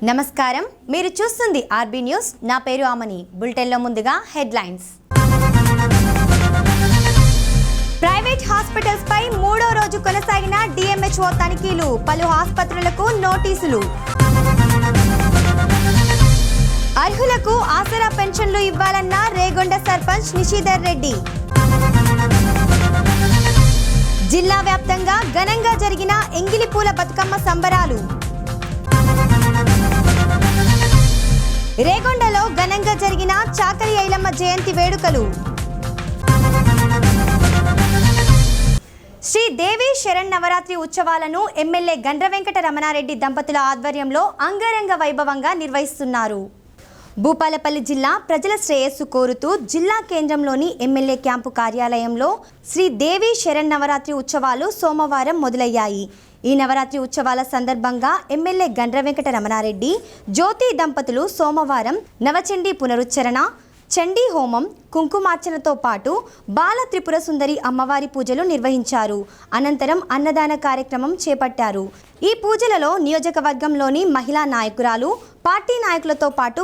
నమస్కారం, మీరు చూస్తుంది ఆర్బీ న్యూస్. నా పేరు ఆమని. బులెటిన్లో ముందుగా హెడ్లైన్స్. ప్రైవేట్ హాస్పిటల్స్ పై మూడో రోజు కొనసాగిన డిఎంహెచ్ఓ తనిఖీలు, పలు ఆసుపత్రులకు నోటీసులు. అర్హులకు ఆసరా పెన్షన్లు ఇవ్వాలన్న రేగొండ సర్పంచ్ నిషిధర్ రెడ్డి. జిల్లా వ్యాప్తంగా ఘనంగా జరిగిన ఎంగిలిపూల బతుకమ్మ సంబరాలు. రేగొండలో ఘనంగా జరిగిన చాకలి ఐలమ్మ జయంతి వేడుకలు. శ్రీ దేవి శరన్నవరాత్రి ఉత్సవాలను ఎమ్మెల్యే గండ్ర వెంకట రమణారెడ్డి దంపతుల ఆధ్వర్యంలో అంగరంగ వైభవంగా నిర్వహిస్తున్నారు. భూపాలపల్లి జిల్లా ప్రజల శ్రేయస్సు కోరుతూ జిల్లా కేంద్రంలోని ఎమ్మెల్యే క్యాంపు కార్యాలయంలో శ్రీ దేవి శరన్నవరాత్రి ఉత్సవాలు సోమవారం మొదలయ్యాయి. ఈ నవరాత్రి ఉత్సవాల సందర్భంగా ఎమ్మెల్యే గండ్ర వెంకట రమణారెడ్డి, జ్యోతి దంపతులు సోమవారం నవచండీ పునరుచ్చరణ, చండీ హోమం, కుంకుమార్చనతో పాటు బాల త్రిపుర సుందరి అమ్మవారి పూజలు నిర్వహించారు. అనంతరం అన్నదాన కార్యక్రమం చేపట్టారు. ఈ పూజలలో నియోజకవర్గంలోని మహిళా నాయకురాలు, పార్టీ నాయకులతో పాటు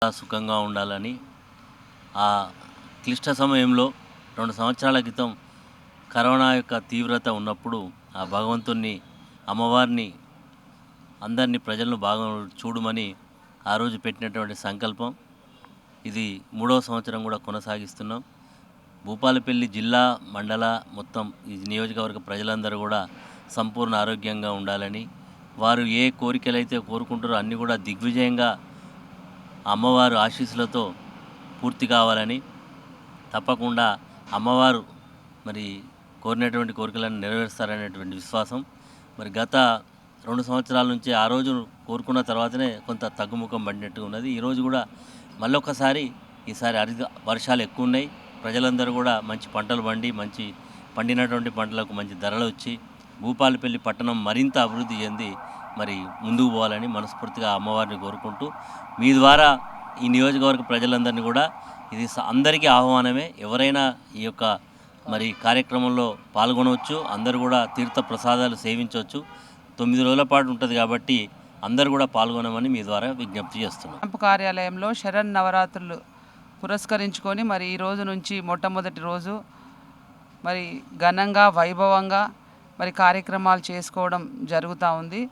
సుఖంగా ఉండాలని ఆ క్లిష్ట సమయంలో 2 సంవత్సరాల క్రితం కరోనా యొక్క తీవ్రత ఉన్నప్పుడు ఆ భగవంతుణ్ణి, అమ్మవారిని, అందరినీ ప్రజలను బాగా చూడమని ఆ రోజు పెట్టినటువంటి సంకల్పం. ఇది 3వ సంవత్సరం కూడా కొనసాగిస్తున్నాం. భూపాలపల్లి జిల్లా, మండల మొత్తం ఈ నియోజకవర్గ ప్రజలందరూ కూడా సంపూర్ణ ఆరోగ్యంగా ఉండాలని, వారు ఏ కోరికలైతే కోరుకుంటారో అన్నీ కూడా దిగ్విజయంగా అమ్మవారు ఆశీస్సులతో పూర్తి కావాలని, తప్పకుండా అమ్మవారు మరి కోరినటువంటి కోరికలను నెరవేరుస్తారనేటువంటి విశ్వాసం. మరి గత 2 సంవత్సరాల నుంచి ఆ రోజు కోరుకున్న తర్వాతనే కొంత తగ్గుముఖం పడినట్టుగా ఉన్నది. ఈరోజు కూడా మళ్ళొకసారి ఈసారి వర్షాలు ఎక్కువ ఉన్నాయి. ప్రజలందరూ కూడా మంచి పంటలు మంచి పండినటువంటి పంటలకు మంచి ధరలు వచ్చి భూపాలపల్లి పట్టణం మరింత అభివృద్ధి చెంది మరి ముందుకు పోవాలని మనస్ఫూర్తిగా అమ్మవారిని కోరుకుంటూ, మీ ద్వారా ఈ నియోజకవర్గ ప్రజలందరినీ కూడా ఇది అందరికీ ఆహ్వానమే. ఎవరైనా ఈ యొక్క మరి కార్యక్రమంలో పాల్గొనవచ్చు. అందరూ కూడా తీర్థ ప్రసాదాలు సేవించవచ్చు. 9 రోజుల పాటు ఉంటుంది కాబట్టి అందరూ కూడా పాల్గొనమని మీ ద్వారా విజ్ఞప్తి చేస్తున్నాం. క్యాంపు కార్యాలయంలో శరన్నవరాత్రులు పురస్కరించుకొని మరి ఈ రోజు నుంచి మొట్టమొదటి రోజు మరి ఘనంగా వైభవంగా మరి కార్యక్రమాలు చేసుకోవడం జరుగుతూ ఉంది.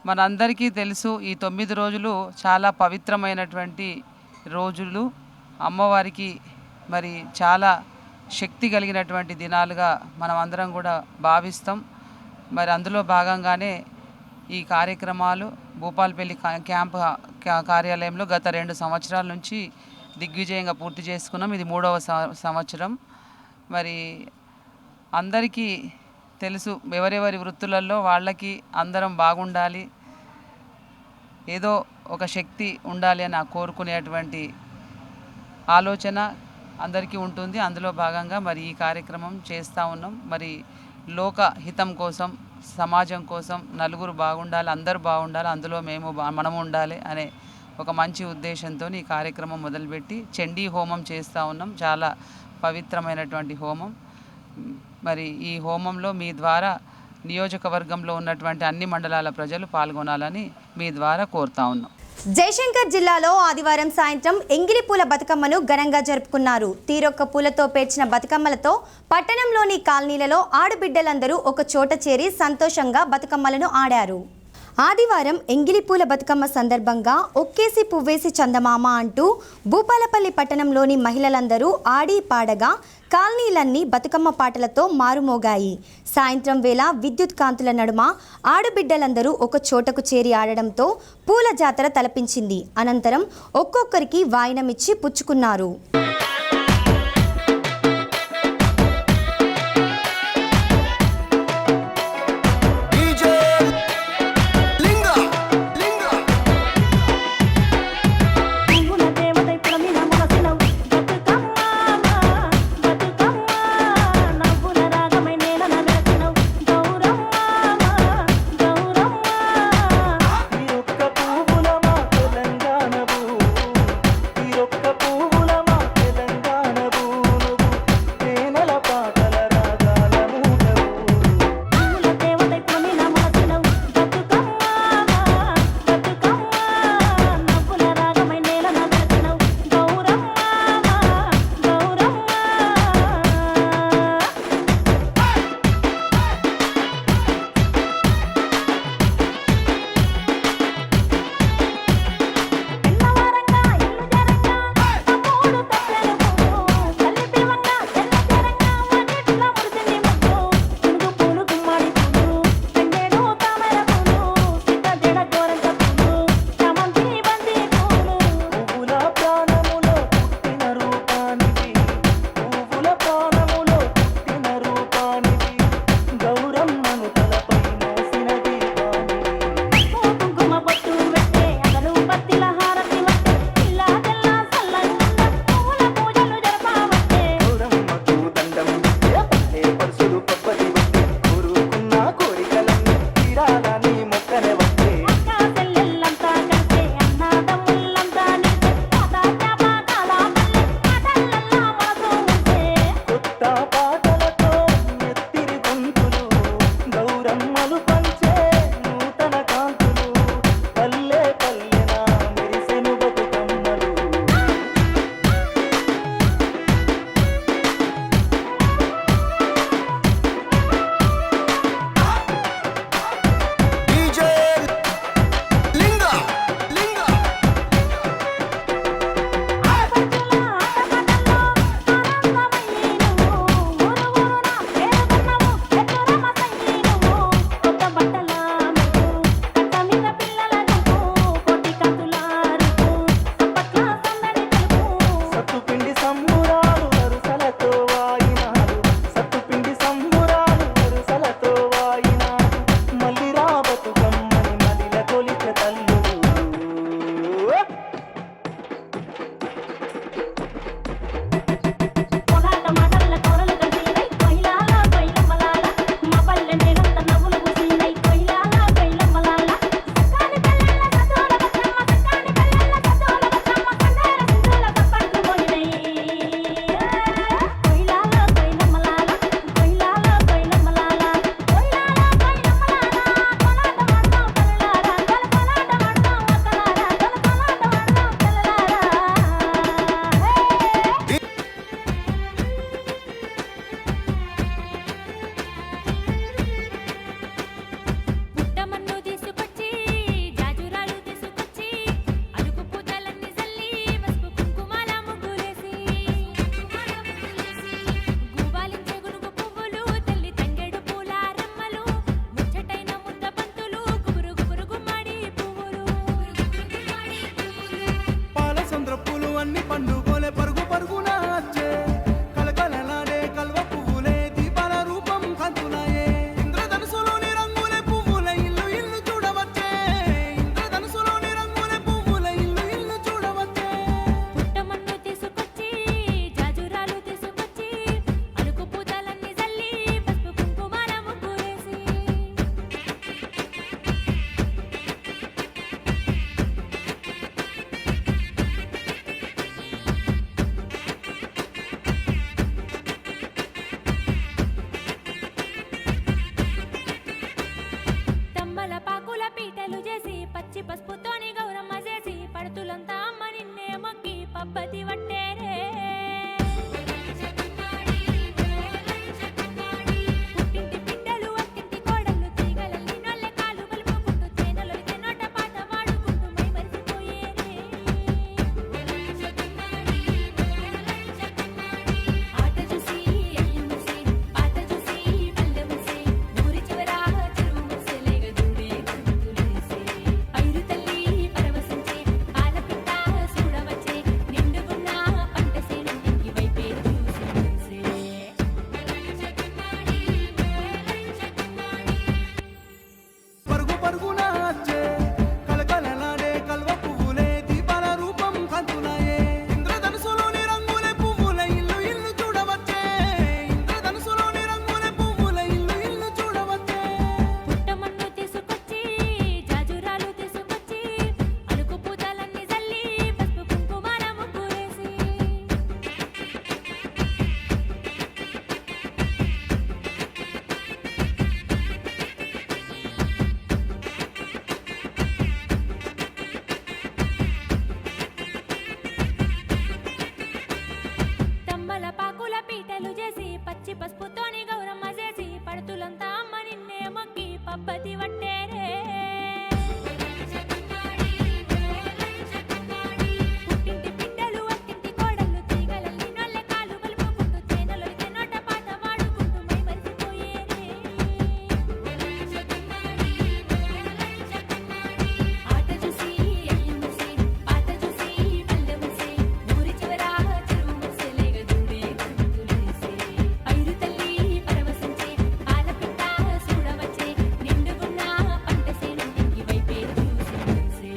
మనందరికీ తెలుసు, ఈ 9 రోజులు చాలా పవిత్రమైనటువంటి రోజులు. అమ్మవారికి మరి చాలా శక్తి కలిగినటువంటి దినాలుగా మనం అందరం కూడా భావిస్తాం. మరి అందులో భాగంగానే ఈ కార్యక్రమాలు భూపాలపల్లి క్యాంపు కార్యాలయంలో గత 2 సంవత్సరాల నుంచి దిగ్విజయంగా పూర్తి చేసుకున్నాం. ఇది 3వ సంవత్సరం. మరి అందరికీ తెలుసు, ఎవరెవరి వృత్తులలో వాళ్ళకి అందరం బాగుండాలి, ఏదో ఒక శక్తి ఉండాలి అని కోరుకునేటువంటి ఆలోచన అందరికీ ఉంటుంది. అందులో భాగంగా మరి ఈ కార్యక్రమం చేస్తూ ఉన్నాం. మరి లోక హితం కోసం, సమాజం కోసం, నలుగురు బాగుండాలి, అందరూ బాగుండాలి, అందులో మనము ఉండాలి అనే ఒక మంచి ఉద్దేశంతో ఈ కార్యక్రమం మొదలుపెట్టి చండీ హోమం చేస్తూ ఉన్నాం. చాలా పవిత్రమైనటువంటి హోమం. మరి ఈ హోమంలో మీ ద్వారా నియోజకవర్గంలో ఉన్నటువంటి అన్ని మండలాల ప్రజలు పాల్గొనాలని మీ ద్వారా కోరుతా ఉన్నాం. జయశంకర్ జిల్లాలో ఆదివారం సాయంత్రం ఎంగిలి పూల బతుకమ్మను ఘనంగా జరుపుకున్నారు. తీరొక్క పూలతో పేర్చిన బతుకమ్మలతో పట్టణంలోని కాలనీలలో ఆడబిడ్డలందరూ ఒక చోట చేరి సంతోషంగా బతుకమ్మలను ఆడారు. ఆదివారం ఎంగిలిపూల బతుకమ్మ సందర్భంగా ఒక్కేసి పువ్వేసి చందమామ అంటూ భూపాలపల్లి పట్టణంలోని మహిళలందరూ ఆడి పాడగా కాలనీలన్నీ బతుకమ్మ పాటలతో మారుమోగాయి. సాయంత్రం వేళ విద్యుత్ కాంతుల నడుమ ఆడబిడ్డలందరూ ఒక చోటకు చేరి ఆడడంతో పూల జాతర తలపించింది. అనంతరం ఒక్కొక్కరికి వాయినమిచ్చి పుచ్చుకున్నారు. పచ్చి పసుపుతోని గౌరమ్మ చేసి పడుతులంతా అమ్మ నిన్నే మొక్కి పబ్బతి వట్టేరే పుట్టింటి బిడ్డలు అట్టింటి కోడళ్ళు తీగలల్లి నొల్లె కాలు కలుపుకుంటూ చేనులొలికే నోట పాట పాడుకుంటూ మై మరిసిపోయేరే ఆట చూసి అయ్యుసి పాట చూసి పల్లె ముసి ఊరి చివర చెరువు ముసలేగ దూడే గుంతులేసే ఐరు తల్లి పరవశించే పాలపిట్ట చూడవచ్చే నిండుగున్న పంట సేను ఇంటి వైపే చూసి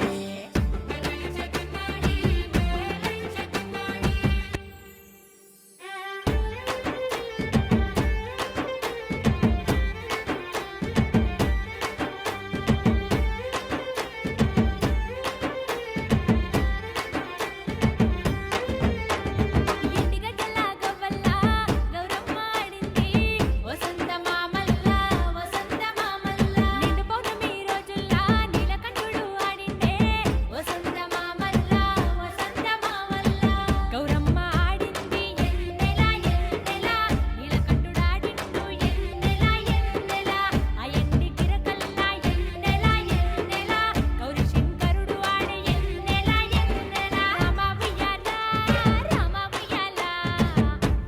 ఎండిగడ్డల గవ్వల్ల గౌరమ్మ ఆడింది వసంత మామల్ల నిండు పౌర్ణమి రోజుల్లా నీలకంఠుడు ఆడిండే వసంత మామల్ల గౌరమ్మ ఆడింది ఎన్నెల నీలకంఠుడు ఆడిండు ఎన్నెల ఆ ఎండి గిరకల్లా ఎన్నెల గౌరీ శంకరుడు ఆడే ఎన్నెల రామ ఉయ్యాల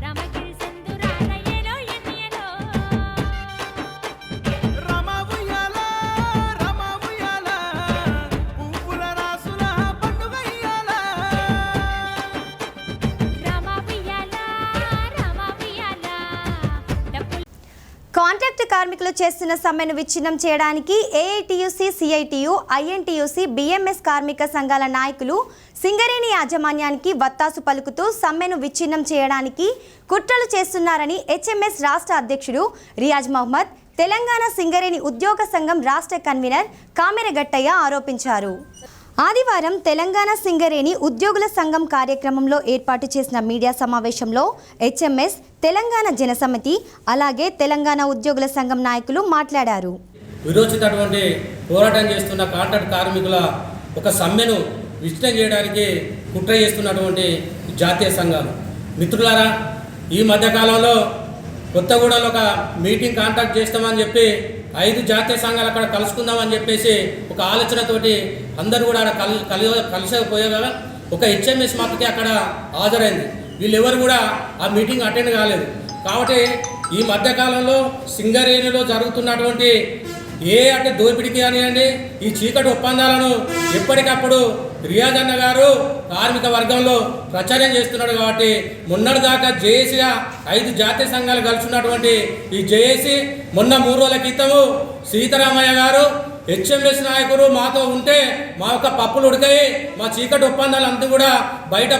రామగిరి సందురాలయలో ఎన్నియలో రమ ఉయ్యాల పువ్వుల రాసుల పండుగయ్యాల రామ ఉయ్యాల డప్పులు కాంట్రాక్ట్ కార్మికులు చేస్తున్న సమ్మెను విచ్ఛిన్నం చేయడానికి ఏఐటియుసి, సిఐటియు, ఐఎన్టీయూసీ, బిఎంఎస్ కార్మిక సంఘాల నాయకులు సింగరేణి యాజమాన్యానికి వత్తాసు పలుకుతూ సమ్మెను విచ్ఛిన్నం చేయడానికి కుట్రలు చేస్తున్నారని హెచ్ఎంఎస్ రాష్ట్ర అధ్యక్షుడు రియాజ్ మహమ్మద్, తెలంగాణ సింగరేణి ఉద్యోగ సంఘం రాష్ట్ర కన్వీనర్ కామెరగట్టయ్య ఆరోపించారు. ఆదివారం తెలంగాణ సింగరేణి ఉద్యోగుల సంఘం కార్యక్రమంలో ఏర్పాటు చేసిన మీడియా సమావేశంలో హెచ్ఎంఎస్, తెలంగాణ జనసమితి, అలాగే తెలంగాణ ఉద్యోగుల సంఘం నాయకులు మాట్లాడారు. విరోచితటువంటి పోరాటం చేస్తున్న కాంట్రాక్ట్ కార్మికుల ఒక సమ్మెను విచ్ఛిన్నం చేయడానికి కుట్ర చేస్తున్నటువంటి జాతీయ సంఘాలు. మిత్రులారా, ఈ మధ్యకాలంలో కొత్తగూడలో ఒక మీటింగ్ కాంటాక్ట్ చేస్తామని చెప్పి 5 జాతీయ సంఘాలు అక్కడ కలుసుకుందామని చెప్పేసి ఒక ఆలోచనతోటి అందరూ కూడా అక్కడ కలిసపోయేగా ఒక హెచ్ఎంఎస్ మాత్రమే అక్కడ హాజరైంది. వీళ్ళెవరు కూడా ఆ మీటింగ్ అటెండ్ కాలేదు. కాబట్టి ఈ మధ్యకాలంలో సింగరేణిలో జరుగుతున్నటువంటి అంటే దోపిడికి కానివ్వండి, ఈ చీకటి ఒప్పందాలను ఎప్పటికప్పుడు రియాజ్ అన్న గారు కార్మిక వర్గంలో ప్రచారం చేస్తున్నాడు. కాబట్టి మొన్నటిదాకా జేఏసీగా 5 జాతీయ సంఘాలు కలుసున్నటువంటి ఈ జేఏసీ మొన్న 3 రోజుల క్రితము సీతారామయ్య గారు హెచ్ఎంఎస్ నాయకులు మాతో ఉంటే మా యొక్క పప్పులు ఉడికాయి, మా చీకటి ఒప్పందాలు అంతా కూడా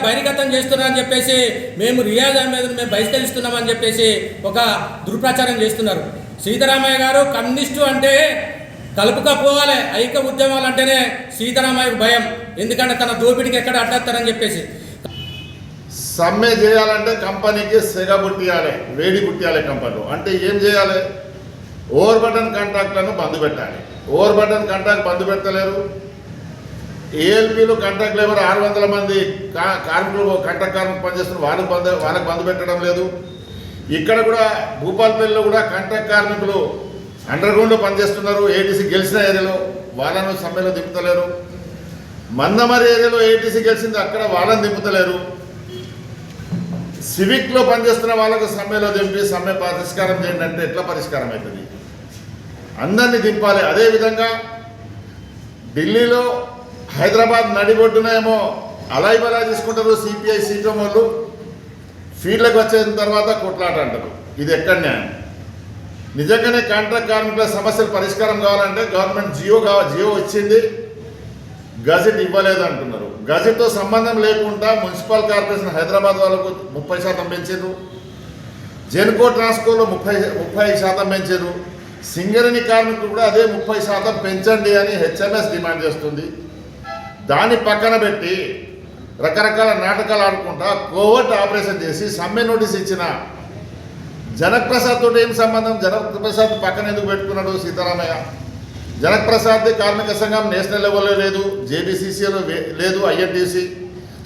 బహిర్గతం చేస్తున్నారని చెప్పేసి మేము రియాజ్ మీద మేము బహిష్కరిస్తున్నామని చెప్పేసి ఒక దుర్ప్రచారం చేస్తున్నారు. సీతారామయ్య గారు కమ్యూనిస్టు అంటే కలుపుకపోవాలి, ఐక్య ఉద్యమాలు అంటేనే సీతారామయ్యకు భయం. ఎందుకంటే తన దోపిడికి ఎక్కడ అడ్డేస్తారని చెప్పేసి. సమ్మె చేయాలంటే కంపెనీకి సెగ పుట్టియాలి, వేడి పుట్టియాలి. కంపెనీ అంటే ఏం చేయాలి? ఓవర్ బటన్ కాంట్రాక్ట్లను బంద్ పెట్టాలి. ఓవర్ బటన్ కాంట్రాక్ట్ బంద్ పెట్టలేరు. ఏఎల్పీలు కాంట్రాక్ట్ లేబర్ 600 మంది కార్మికులు కాంట్రాక్ట్ కార్మికులు పనిచేస్తున్నారు, వాళ్ళకి బంద్ పెట్టడం లేదు. ఇక్కడ కూడా భూపాలపల్లిలో కూడా కాంట్రాక్ట్ కార్మికులు అండర్గ్రౌండ్లో పనిచేస్తున్నారు. ఏటీసీ గెలిచిన ఏరియాలో వాళ్ళను సమ్మెలో దింపుతలేరు. మందమరి ఏరియాలో ఏటీసీ గెలిచింది, అక్కడ వాళ్ళని దింపుతలేరు. సివిక్లో పనిచేస్తున్న వాళ్ళకు సమ్మెలో దింపి సమ్మె పరిష్కారం చేయండి అంటే ఎట్లా పరిష్కారం అవుతుంది? అందరినీ దింపాలి. అదేవిధంగా ఢిల్లీలో హైదరాబాద్ నడిబొడ్డున ఏమో అలాయిబలా తీసుకుంటారు సిపిఐ సీపీఎం వాళ్ళు, ఫీల్డ్లకు వచ్చిన తర్వాత కొట్లాట అంటారు. ఇది ఎక్కడ న్యాయం? నిజంగానే కాంట్రాక్ట్ కార్మికుల సమస్యలు పరిష్కారం కావాలంటే గవర్నమెంట్ జియో ఇచ్చింది, గజెట్ ఇవ్వలేదు అంటున్నారు. గజెట్తో సంబంధం లేకుండా మున్సిపల్ కార్పొరేషన్ హైదరాబాద్ వాళ్ళకు 30% పెంచారు, జెన్కో ట్రాన్స్కోలో 30% పెంచారు. సింగరేణి కార్మికులు కూడా అదే 30% పెంచండి అని హెచ్ఎంఎస్ డిమాండ్ చేస్తుంది. దాన్ని పక్కన పెట్టి రకరకాల నాటకాలు ఆడుకుంటా కోవర్ట్ ఆపరేషన్ చేసి సమ్మె నోటీస్ ఇచ్చిన జనక్ ప్రసాద్ తోటి ఏం సంబంధం? జనక్ ప్రసాద్ పక్కన ఎందుకు పెట్టుకున్నాడు సీతారామయ్య? జనక్ ప్రసాద్ కార్మిక సంఘం నేషనల్ లెవెల్లో లేదు, జేబీసీసీలో లేదు, ఐఎన్టీసీ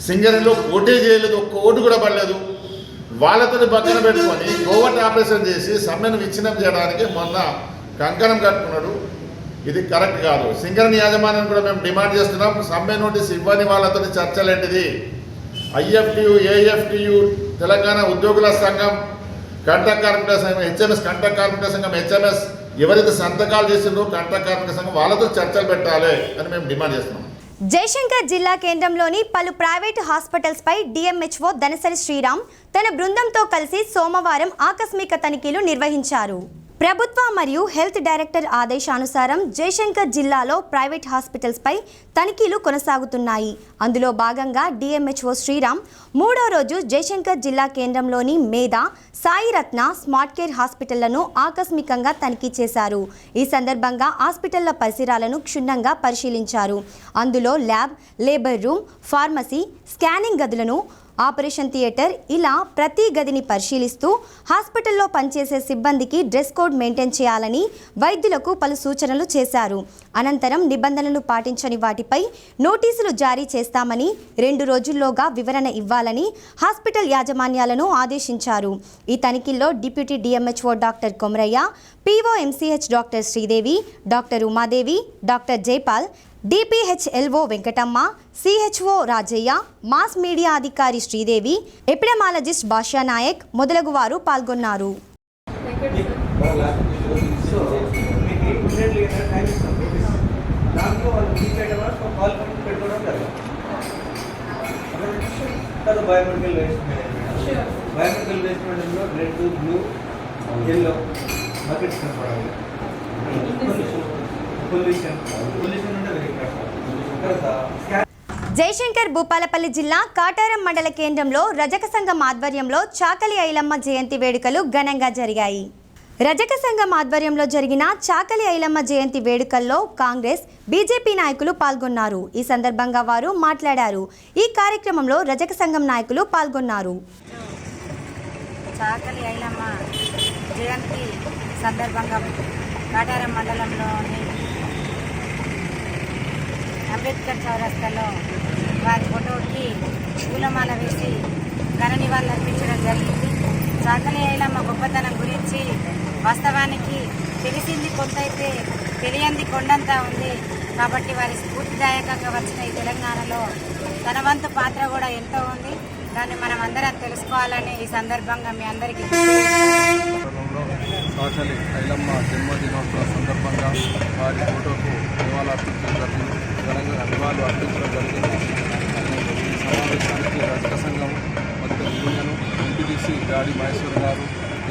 సింగరేణిలో ఓటే చేయలేదు, ఒక్క ఓటు కూడా పడలేదు. వాళ్ళతో పక్కన పెట్టుకొని కోవట్ ఆపరేషన్ చేసి సమ్మెను విచ్ఛిన్నం చేయడానికి మొన్న కంకణం కట్టుకున్నాడు. ఇది కరెక్ట్ కాదు. సింగరేణి యాజమాన్యం కూడా మేము డిమాండ్ చేస్తున్నాం, సమ్మె నోటీస్ ఇవ్వని వాళ్ళతో చర్చలేంటిది. ఐఎఫ్టియు, ఏఎఫ్టియు, తెలంగాణ ఉద్యోగుల సంఘం, కాంట్రాక్ట్ కార్మికుల సంఘం, హెచ్ఎంఎస్ కాంట్రాక్ట్ కార్మికుల సంఘం, హెచ్ఎంఎస్ ఎవరైతే సంతకాలు చేసిండ్రో కాంట్రాక్ట్ కార్మిక సంఘం వాళ్ళతో చర్చలు పెట్టాలి అని మేము డిమాండ్ చేస్తున్నాం. జయశంకర్ జిల్లా కేంద్రంలోని పలు ప్రైవేటు హాస్పిటల్స్పై డిఎంహెచ్ఓ దనసరి శ్రీరామ్ తన బృందంతో కలిసి సోమవారం ఆకస్మిక తనిఖీలు నిర్వహించారు. ప్రభుత్వ మరియు హెల్త్ డైరెక్టర్ ఆదేశానుసారం జయశంకర్ జిల్లాలో ప్రైవేట్ హాస్పిటల్స్పై తనిఖీలు కొనసాగుతున్నాయి. అందులో భాగంగా డిఎంహెచ్ఓ శ్రీరామ్ 3వ రోజు జయశంకర్ జిల్లా కేంద్రంలోని మేధా, సాయిరత్న స్మార్ట్ కేర్ హాస్పిటళ్లను ఆకస్మికంగా తనిఖీ చేశారు. ఈ సందర్భంగా హాస్పిటళ్ల పరిసరాలను క్షుణ్ణంగా పరిశీలించారు. అందులో lab, labour room, pharmacy, scanning గదులను, ఆపరేషన్ థియేటర్ ఇలా ప్రతి గదిని పరిశీలిస్తూ హాస్పిటల్లో పనిచేసే సిబ్బందికి డ్రెస్ కోడ్ మెయింటైన్ చేయాలని వైద్యులకు పలు సూచనలు చేశారు. అనంతరం నిబంధనలు పాటించని వాటిపై నోటీసులు జారీ చేస్తామని, 2 రోజుల్లోగా వివరణ ఇవ్వాలని హాస్పిటల్ యాజమాన్యాలను ఆదేశించారు. ఈ తనిఖీల్లో deputy DMHO doctor Komaraiah, PO MCH doctor Sridevi, doctor Umadevi, doctor Jaipal, DPHLO Venkatamma, CHO Rajaiah, mass media అధికారి శ్రీదేవి, ఎపిడమాలజిస్ట్ భాషా నాయక్ మొదలగు వారు పాల్గొన్నారు. బయోమెడికల్ వేస్ట్ మేనేజ్మెంట్లో రెడ్, బ్లూ, ఎల్లో బకెట్స్ కనపడాలి. జయశంకర్ భూపాలపల్లి జిల్లా కాటారం మండల కేంద్రంలో రజక సంఘం ఆధ్వర్యంలో చాకలి ఐలమ్మ జయంతి వేడుకలు ఘనంగా జరిగాయి. రజక సంఘం ఆధ్వర్యంలో జరిగిన చాకలి ఐలమ్మ జయంతి వేడుకల్లో కాంగ్రెస్, బీజేపీ నాయకులు పాల్గొన్నారు. ఈ సందర్భంగా వారు మాట్లాడారు. ఈ కార్యక్రమంలో రజక సంఘం నాయకులు పాల్గొన్నారు. చాకలి ఐలమ్మ జయంతి సందర్భంగా కాటారం మండలంలోని అంబేద్కర్ చౌరస్తాలో వారి ఫోటోకి పూలమాల వేసి ఘన నివాళులు అర్పించడం జరిగింది. చాకలి ఐలమ్మ గొప్పతనం గురించి వాస్తవానికి తెలిసింది కొంతైతే తెలియంది కొండంతా ఉంది. కాబట్టి వారి స్ఫూర్తిదాయకంగా వచ్చిన ఈ తెలంగాణలో తన వంతు పాత్ర కూడా ఎంతో ఉంది. దాన్ని మనం అందరం తెలుసుకోవాలని ఈ సందర్భంగా మీ అందరికీ చాకలి ఐలమ్మ జన్మదినోత్సవ సందర్భంగా వారి ఫోటోకు నివాళులు అర్పించడం జరిగింది. ఈ సమావేశానికి రజక సంఘం ಮತ್ತು యూనియన్ ఎంపీటీసీ గాడి మహేశ్వర్ గారు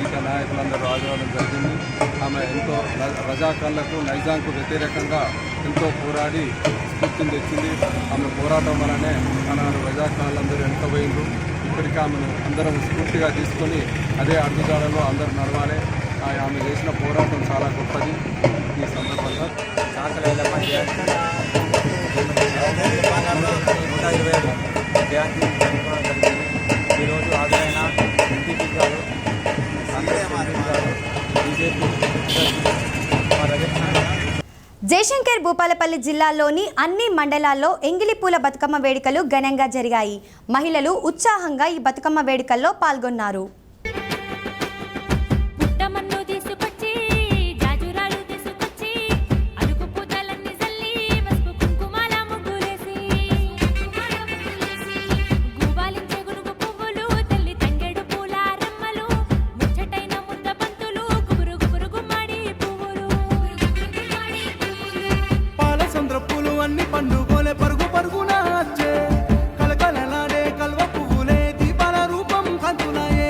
ఇంకా నాయకులందరూ హాజరవడం జరిగింది. ఆమె ఎంతో రజాకాళ్లకు, నైజాంకు వ్యతిరేకంగా ఎంతో పోరాడి స్ఫూర్తిని తెచ్చింది. ఆమె పోరాటం వలనే ఆనాడు రజాకాళ్ళందరూ వెనుకబోయిండ్రు. ఇప్పటికీ ఆమెను అందరం స్ఫూర్తిగా తీసుకొని అదే అడుగుజాడలో అందరూ నడవాలి. ఆమె చేసిన పోరాటం చాలా గొప్పది. ఈ సందర్భంగా చాకలి ఐలమ్మ జయంతి 125 జయంతి జరుపుకోవడం జరిగింది. ఈరోజు హాజరైన ఎంపీపీ గారు, బీజేపీ జయశంకర్ భూపాలపల్లి జిల్లాలోని అన్ని మండలాల్లో ఎంగిలిపూల బతుకమ్మ వేడుకలు ఘనంగా జరిగాయి. మహిళలు ఉత్సాహంగా ఈ బతుకమ్మ వేడుకల్లో పాల్గొన్నారు. పండుగోలే పరుగు పరుగున వచ్చే కలకలలాడే కల్వ పువ్వులే దీపాల రూపం కంతులాయే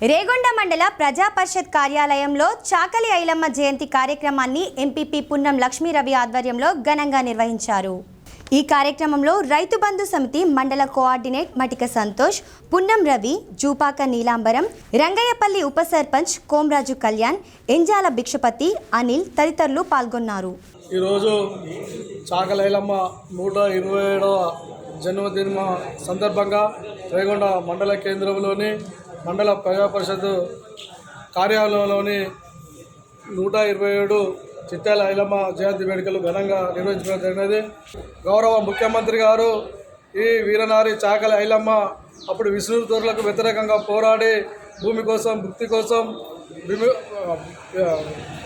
రేగొండ మండల ప్రజా పరిషత్ కార్యాలయంలో చాకలి ఐలమ్మ జయంతి కార్యక్రమాన్ని ఎంపీపీ పున్నం లక్ష్మీరవి ఆధ్వర్యంలో ఘనంగా నిర్వహించారు. ఈ కార్యక్రమంలో రైతు బంధు సమితి మండల కోఆర్డినేట్ మటిక సంతోష్, పున్నం రవి, జూపాక నీలాంబరం, రంగయ్యపల్లి ఉప సర్పంచ్ కోమరాజు కళ్యాణ్, ఎంజాల భిక్షపతి, అనిల్ తదితరులు పాల్గొన్నారు. ఈరోజు చాకలి ఐలమ్మ 127వ జన్మదిన సందర్భంగా రేగొండ మండల కేంద్రంలోని మండల ప్రజా పరిషత్ కార్యాలయంలోని 127 చిట్యాల ఐలమ్మ జయంతి వేడుకలు ఘనంగా నిర్వహించడం జరిగినది. గౌరవ ముఖ్యమంత్రి గారు ఈ వీరనారి చాకలి ఐలమ్మ అప్పుడు విష్ణుతోరులకు వ్యతిరేకంగా పోరాడి భూమి కోసం, భుక్తి కోసం,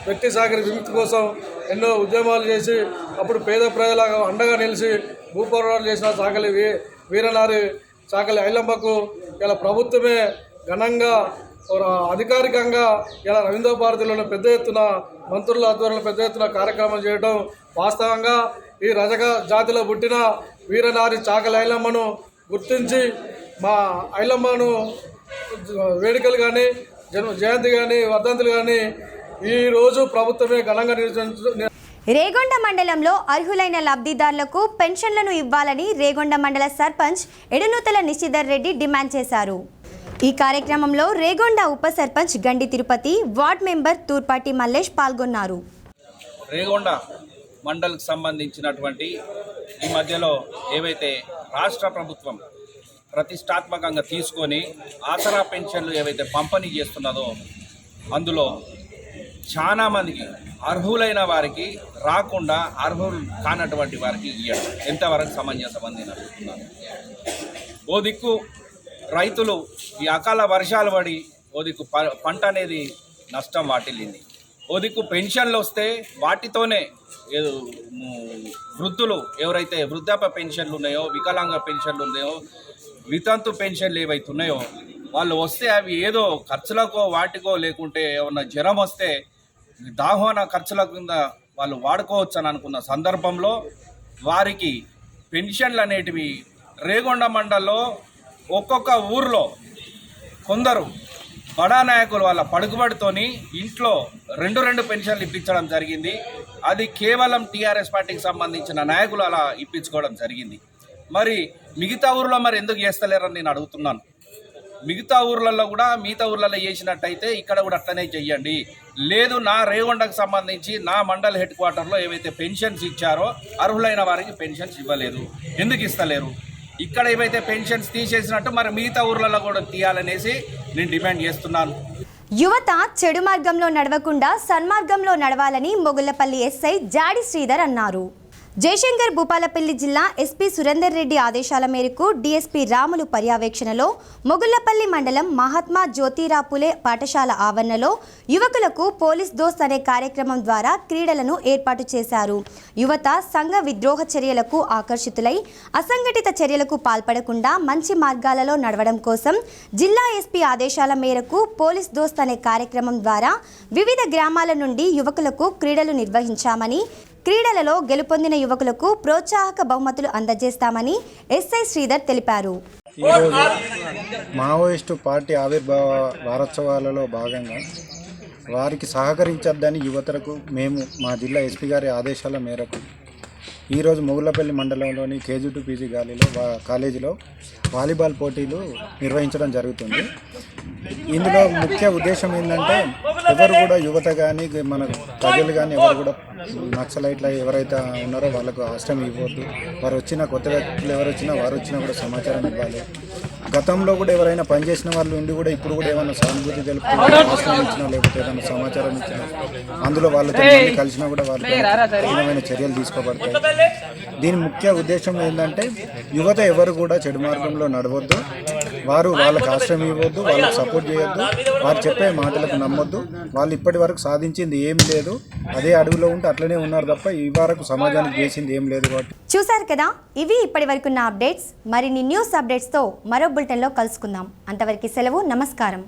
వ్యక్తి సాగరి విముక్తి కోసం ఎన్నో ఉద్యమాలు చేసి అప్పుడు పేద ప్రజలకు అండగా నిలిచి భూపోరాటాలు చేసిన చాకలి వీరనారి చాకలి ఐలమ్మకు ఇలా ప్రభుత్వమే ఘనంగా అధికారికంగా ఇలా రవీంద్ర భారతిలో పెద్ద ఎత్తున మంత్రుల ఆధ్వర్యంలో పెద్ద ఎత్తున కార్యక్రమం చేయడం వాస్తవంగా ఈ రజక జాతిలో పుట్టిన వీరనారి చాకలి ఐలమ్మను గుర్తించి మా ఐలమ్మను వేడుకలు కానీ జయంతి కానీ వర్ధంతులు కానీ ఈరోజు ప్రభుత్వమే ఘనంగా రేగొండ మండలంలో అర్హులైన లబ్ధిదారులకు పెన్షన్లను ఇవ్వాలని రేగొండ మండల సర్పంచ్ ఎడనూతల నిశిధర్ రెడ్డి డిమాండ్ చేశారు. ఈ కార్యక్రమంలో రేగొండ ఉప సర్పంచ్ గండి తిరుపతి, వార్డ్ మెంబర్ తూర్పాటి మల్లేష్ పాల్గొన్నారు. రేగొండ మండల్కి సంబంధించినటువంటి ఈ మధ్యలో ఏవైతే రాష్ట్ర ప్రభుత్వం ప్రతిష్టాత్మకంగా తీసుకొని ఆసరా పెన్షన్లు ఏవైతే పంపిణీ చేస్తున్నదో అందులో చాలామందికి అర్హులైన వారికి రాకుండా అర్హులు కానటువంటి వారికి ఇవ్వడం ఎంతవరకు సమంజసమని నేను అడుగుతున్నాను. ఓ దిక్కు రైతులు ఈ అకాల వర్షాలు పడి ఓ దిక్కు పంట అనేది నష్టం వాటిల్లింది. ఓ దిక్కు పెన్షన్లు వస్తే వాటితోనే వృద్ధులు ఎవరైతే వృద్ధాప్య పెన్షన్లు ఉన్నాయో, వికలాంగ పెన్షన్లు ఉన్నాయో, వితంతు పెన్షన్లు ఏవైతే ఉన్నాయో వాళ్ళు వస్తే అవి ఏదో ఖర్చులకో వాటికో లేకుంటే ఏమన్నా జ్వరం వస్తే దాహోన ఖర్చుల కింద వాళ్ళు వాడుకోవచ్చు అని అనుకున్న సందర్భంలో వారికి పెన్షన్లు అనేటివి రేగొండ మండల్లో ఒక్కొక్క ఊర్లో కొందరు బడా నాయకులు వాళ్ళ పడుకుబడితోని ఇంట్లో రెండు పెన్షన్లు ఇప్పించడం జరిగింది. అది కేవలం టీఆర్ఎస్ పార్టీకి సంబంధించిన నాయకులు అలా ఇప్పించుకోవడం జరిగింది. మరి మిగతా ఊర్లో మరి ఎందుకు చేస్తలేరని నేను అడుగుతున్నాను. మిగతా ఊర్లలో కూడా మిగతా ఊర్లలో చేసినట్టయితే ఇక్కడ కూడా అట్లనే చెయ్యండి. లేదు నా రేగొండకు సంబంధించి నా మండల్ హెడ్ క్వార్టర్లో ఏవైతే పెన్షన్స్ ఇచ్చారో అర్హులైన వారికి పెన్షన్స్ ఇవ్వలేదు, ఎందుకు ఇస్తలేరు? ఇక్కడ ఏవైతే పెన్షన్స్ తీసేసినట్టు మరి మిగతా ఊర్లలో కూడా తీయాలనేసి నేను డిమాండ్ చేస్తున్నాను. యువత చెడు మార్గంలో నడవకుండా సన్మార్గంలో నడవాలని మొగుళ్లపల్లి ఎస్ఐ జాడి శ్రీధర్ అన్నారు. జయశంకర్ భూపాలపల్లి జిల్లా ఎస్పీ సురేందర్ రెడ్డి ఆదేశాల మేరకు డీఎస్పీ రాములు పర్యవేక్షణలో మొగుళ్లపల్లి మండలం మహాత్మా జ్యోతిరాపులే పాఠశాల ఆవరణలో యువకులకు పోలీస్ దోస్త్ అనే కార్యక్రమం ద్వారా క్రీడలను ఏర్పాటు చేశారు. యువత సంఘ విద్రోహ చర్యలకు ఆకర్షితులై అసంఘటిత చర్యలకు పాల్పడకుండా మంచి మార్గాలలో నడవడం కోసం జిల్లా ఎస్పీ ఆదేశాల మేరకు పోలీస్ దోస్త్ అనే కార్యక్రమం ద్వారా వివిధ గ్రామాల నుండి యువకులకు క్రీడలు నిర్వహించామని, క్రీడలలో గెలుపొందిన యువకులకు ప్రోత్సాహక బహుమతులు అందజేస్తామని ఎస్ఐ శ్రీధర్ తెలిపారు. ఈరోజు మావోయిస్టు పార్టీ ఆవిర్భావ వారోత్సవాలలో భాగంగా వారికి సహకరించొద్దని యువతకు మేము మా జిల్లా ఎస్పీ గారి ఆదేశాల మేరకు ఈరోజు మొగుళ్లపల్లి మండలంలోని కేజీ2 పీజీ కాలేజీలో వాలీబాల్ పోటీలు నిర్వహించడం జరుగుతుంది. ఇందులో ముఖ్య ఉద్దేశం ఏంటంటే ఎవరు కూడా యువత కానీ మన ప్రజలు కానీ ఎవరు కూడా నక్సలైట్ల ఎవరైతే ఉన్నారో వాళ్ళకు ఆశ్రయం ఇవ్వద్దు. వారు వచ్చిన కొత్త వ్యక్తులు ఎవరు వచ్చినా వారు వచ్చినా కూడా సమాచారం ఇవ్వాలి. గతంలో కూడా ఎవరైనా పనిచేసిన వాళ్ళు ఉండి కూడా ఇప్పుడు కూడా ఏమైనా సానుభూతి తెలుపుతూ ఆశ్రయం ఇచ్చినా లేకపోతే ఏదైనా సమాచారం ఇచ్చినా అందులో వాళ్ళతో కలిసినా కూడా వాళ్ళకి కఠినమైన చర్యలు తీసుకోబడతాయి. దీని ముఖ్య ఉద్దేశం ఏంటంటే యువత ఎవరు కూడా చెడు మార్గంలో నడవద్దు, వారు వాళ్ళకి ఆశ్రయం ఇవ్వద్దు, వాళ్ళకి సపోర్ట్ చేయొద్దు, వారు చెప్పే మాటలకు నమ్మొద్దు. వాళ్ళు ఇప్పటి వరకు సాధించింది ఏమి లేదు, అదే అడుగులో ఉంటే అట్లనే ఉన్నారు తప్ప ఈ వరకు సమాజానికి చేసింది ఏం లేదు. కాబట్టి చూసారు కదా, ఇవి ఇప్పటి వరకున్న అప్డేట్స్. మరిన్ని న్యూస్ అప్డేట్స్తో మరో బులెటిన్లో కలుసుకుందాం. అంతవరకు సెలవు, నమస్కారం.